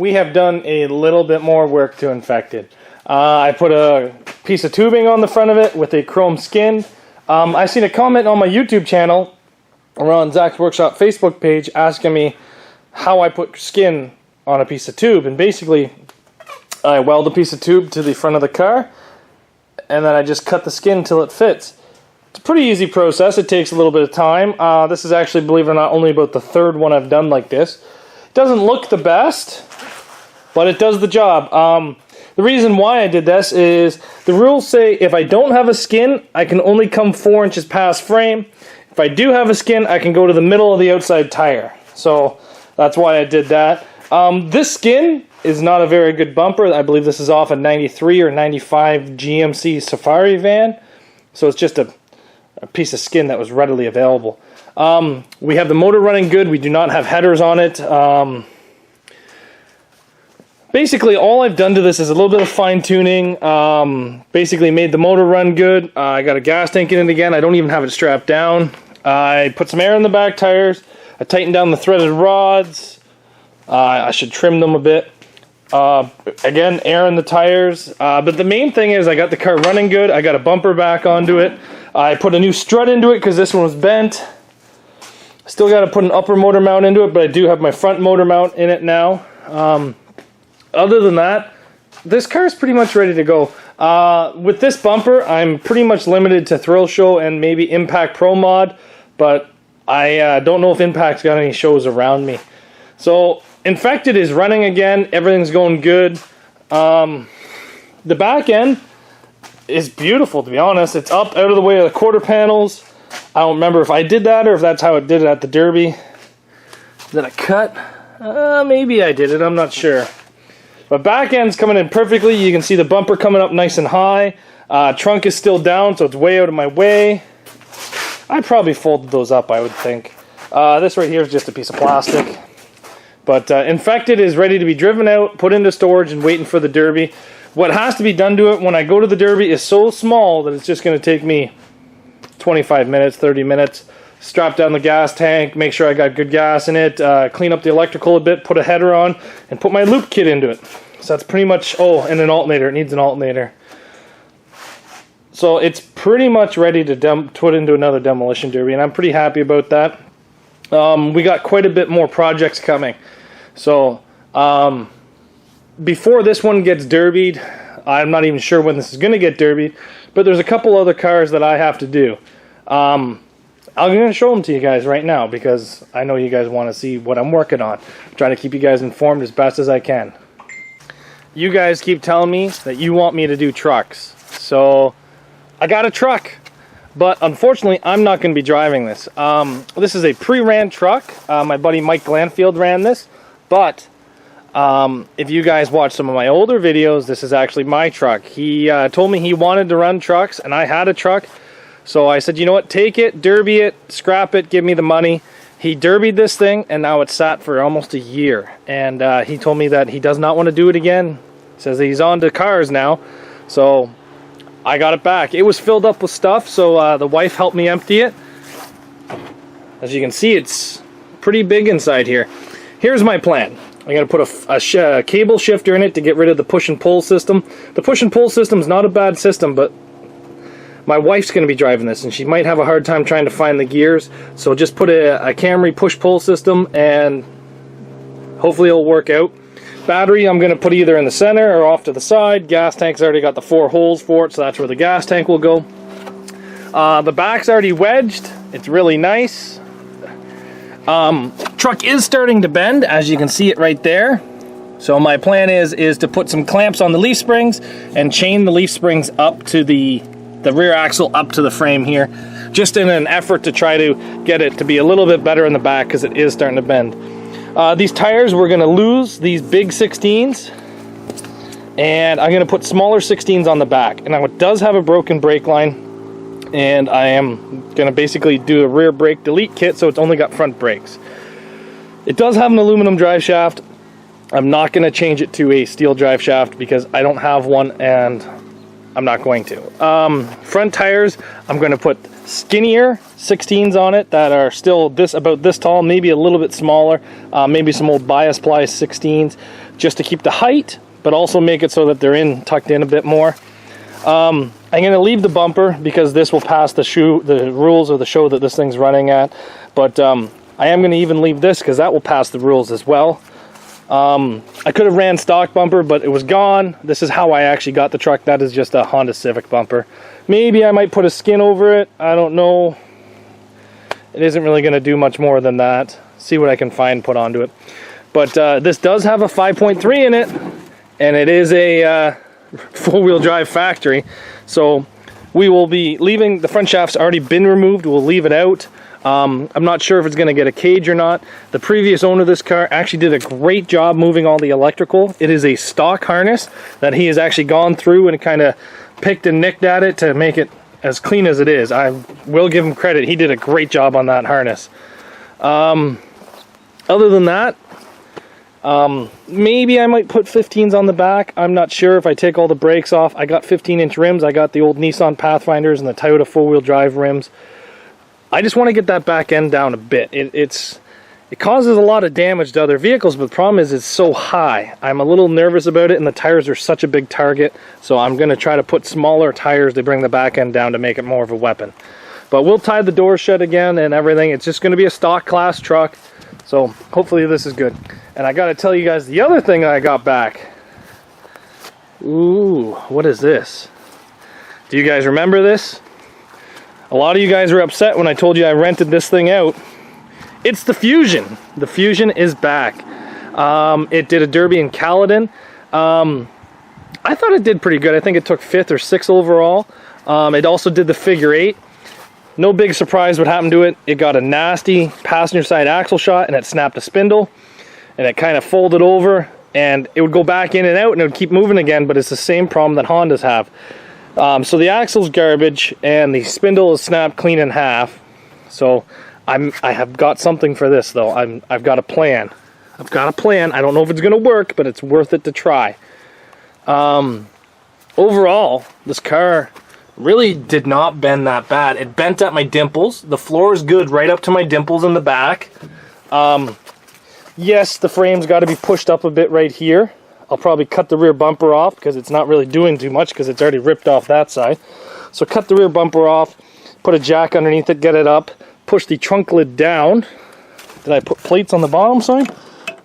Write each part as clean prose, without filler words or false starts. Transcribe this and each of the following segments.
we have done a little bit more work to infect it. I put a piece of tubing on the front of it with a chrome skin. I seen a comment on my YouTube channel or on Zach's Workshop Facebook page asking me how I put skin on a piece of tube, and basically I weld a piece of tube to the front of the car and then I just cut the skin till it fits. It's a pretty easy process. It takes a little bit of time. This is actually, believe it or not, only about the third one I've done like this. It doesn't look the best, but it does the job. The reason why I did this is the rules say if I don't have a skin, I can only come 4 inches past frame. If I do have a skin, I can go to the middle of the outside tire. So that's why I did that. This skin is not a very good bumper. I believe this is off a 93 or 95 GMC Safari van. So it's just a piece of skin that was readily available. We have the motor running good. We do not have headers on it. Basically, all I've done to this is a little bit of fine-tuning. Basically made the motor run good. I got a gas tank in it again. I don't even have it strapped down. I put some air in the back tires. I tightened down the threaded rods. I should trim them a bit. Again, air in the tires. But the main thing is I got the car running good. I got a bumper back onto it. I put a new strut into it because this one was bent. Still got to put an upper motor mount into it, but I do have my front motor mount in it now. Other than that, this car is pretty much ready to go. With this bumper, I'm pretty much limited to Thrill Show and maybe Impact Pro Mod, but I don't know if Impact's got any shows around me. So Infected is running again. Everything's going good. The back end is beautiful, to be honest. It's up out of the way of the quarter panels. I don't remember if I did that or if that's how it did it at the Derby. Did I cut? Maybe I did it. I'm not sure. But back end's coming in perfectly. You can see the bumper coming up nice and high. Trunk is still down, so it's way out of my way. I probably folded those up, I would think. This right here is just a piece of plastic. But Infected is ready to be driven out, put into storage, and waiting for the Derby. What has to be done to it when I go to the Derby is so small that it's just going to take me 25 minutes, 30 minutes. Strap down the gas tank, make sure I got good gas in it, clean up the electrical a bit, put a header on, and put my loop kit into it. So that's pretty much, oh, and an alternator. It needs an alternator. So it's pretty much ready to put into another demolition derby, and I'm pretty happy about that. We got quite a bit more projects coming. So before this one gets derbied, I'm not even sure when this is going to get derbied, but there's a couple other cars that I have to do. I'm going to show them to you guys right now because I know you guys want to see what I'm working on. I'm trying to keep you guys informed as best as I can. You guys keep telling me that you want me to do trucks. So I got a truck, but unfortunately I'm not going to be driving this. This is a pre-ran truck. My buddy Mike Glanfield ran this, but if you guys watch some of my older videos, this is actually my truck. He told me he wanted to run trucks, and I had a truck. So I said, you know what, take it, derby it, scrap it, give me the money. He derbied this thing, and now it's sat for almost a year. And he told me that he does not want to do it again. Says he's on to cars now. So I got it back. It was filled up with stuff, so the wife helped me empty it. As you can see, it's pretty big inside here. Here's my plan. I'm going to put a cable shifter in it to get rid of the push and pull system. The push and pull system is not a bad system, but my wife's going to be driving this, and she might have a hard time trying to find the gears. So just put a Camry push-pull system, and hopefully it'll work out. Battery, I'm going to put either in the center or off to the side. Gas tank's already got the 4 holes for it, so that's where the gas tank will go. The back's already wedged. It's really nice. Truck is starting to bend, as you can see it right there. So my plan is to put some clamps on the leaf springs and chain the leaf springs up to the rear axle up to the frame here, just in an effort to try to get it to be a little bit better in the back because it is starting to bend. These tires, we're going to lose these big 16s, and I'm going to put smaller 16s on the back. And now it does have a broken brake line, and I am going to basically do a rear brake delete kit, so it's only got front brakes. It does have an aluminum drive shaft. I'm not going to change it to a steel drive shaft because I don't have one, and I'm not going to. Front tires, I'm going to put skinnier 16s on it that are still about this tall, maybe a little bit smaller, maybe some old bias ply 16s. just to keep the height, but also make it so that they're tucked in a bit more. I'm going to leave the bumper because this will pass the rules of the show that this thing's running at. But I am going to even leave this because that will pass the rules as well. I could have ran stock bumper, but it was gone. This is how I actually got the truck. That is just a Honda Civic bumper. Maybe I might put a skin over it. I don't know. It isn't really going to do much more than that. See what I can find put onto it. But this does have a 5.3 in it, and it is a four-wheel drive factory. So we will be leaving, the front shaft's already been removed. We'll leave it out. I'm not sure if it's going to get a cage or not. The previous owner of this car actually did a great job moving all the electrical. It is a stock harness that he has actually gone through and kind of picked and nicked at it to make it as clean as it is. I will give him credit. He did a great job on that harness. Other than that, maybe I might put 15s on the back. I'm not sure if I take all the brakes off. I got 15-inch rims. I got the old Nissan Pathfinders and the Toyota four-wheel drive rims. I just want to get that back end down a bit. It causes a lot of damage to other vehicles, but the problem is it's so high. I'm a little nervous about it, and the tires are such a big target, so I'm going to try to put smaller tires to bring the back end down to make it more of a weapon. But we'll tie the doors shut again and everything. It's just going to be a stock class truck, so hopefully this is good. And I got to tell you guys the other thing I got back. Ooh, what is this? Do you guys remember this? A lot of you guys were upset when I told you I rented this thing out. It's the Fusion. The Fusion is back. It did a derby in Caledon. I thought it did pretty good. I think it took 5th or 6th overall. It also did the figure 8. No big surprise what happened to it. It got a nasty passenger side axle shot and it snapped a spindle. And it kind of folded over and it would go back in and out and it would keep moving again, but it's the same problem that Hondas have. So the axle's garbage and the spindle is snapped clean in half. So I have got something for this though. I've got a plan. I've got a plan. I don't know if it's going to work, but it's worth it to try. Overall, this car really did not bend that bad. It bent at my dimples. The floor is good right up to my dimples in the back. Yes, the frame's got to be pushed up a bit right here. I'll probably cut the rear bumper off because it's not really doing too much because it's already ripped off that side. So cut the rear bumper off, put a jack underneath it, get it up, push the trunk lid down. Did I put plates on the bottom side?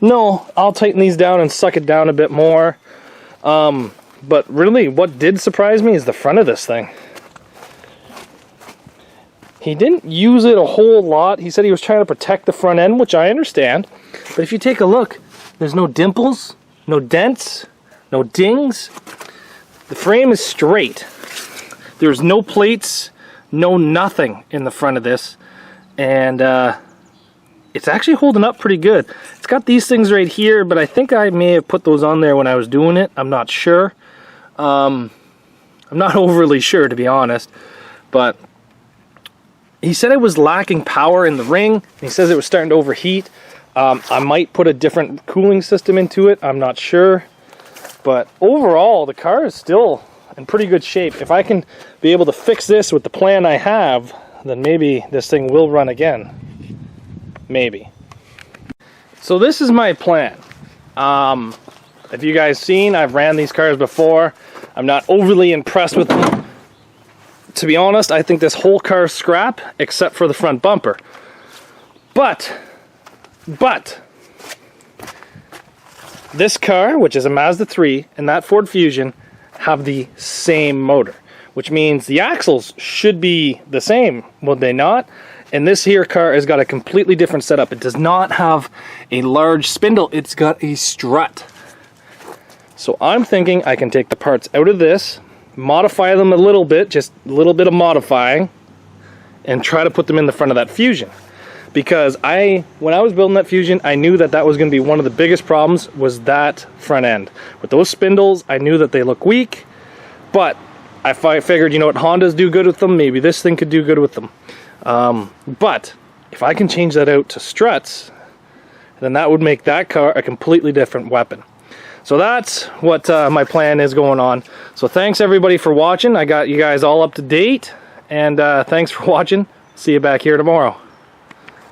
No, I'll tighten these down and suck it down a bit more. But really, what did surprise me is the front of this thing. He didn't use it a whole lot. He said he was trying to protect the front end, which I understand. But if you take a look, there's no dimples, no dents, no dings. The frame is straight. There's no plates, no nothing in the front of this. And it's actually holding up pretty good. It's got these things right here, but I think I may have put those on there when I was doing it. I'm not sure. I'm not overly sure, to be honest. But he said it was lacking power in the ring. He says it was starting to overheat. I might put a different cooling system into it. I'm not sure. But overall, the car is still in pretty good shape. If I can be able to fix this with the plan I have, then maybe this thing will run again. Maybe. So this is my plan. If you guys seen, I've ran these cars before. I'm not overly impressed with them. To be honest, I think this whole car is scrap, except for the front bumper. But, this car, which is a Mazda 3, and that Ford Fusion, have the same motor. Which means the axles should be the same, would they not? And this here car has got a completely different setup. It does not have a large spindle, it's got a strut. So I'm thinking I can take the parts out of this, modify them a little bit, just a little bit of modifying, and try to put them in the front of that Fusion. Because when I was building that Fusion, I knew that that was going to be one of the biggest problems, was that front end. With those spindles, I knew that they look weak, but I figured, you know what, Hondas do good with them, maybe this thing could do good with them. But if I can change that out to struts, then that would make that car a completely different weapon. So that's what my plan is going on. So thanks everybody for watching. I got you guys all up to date, and thanks for watching. See you back here tomorrow.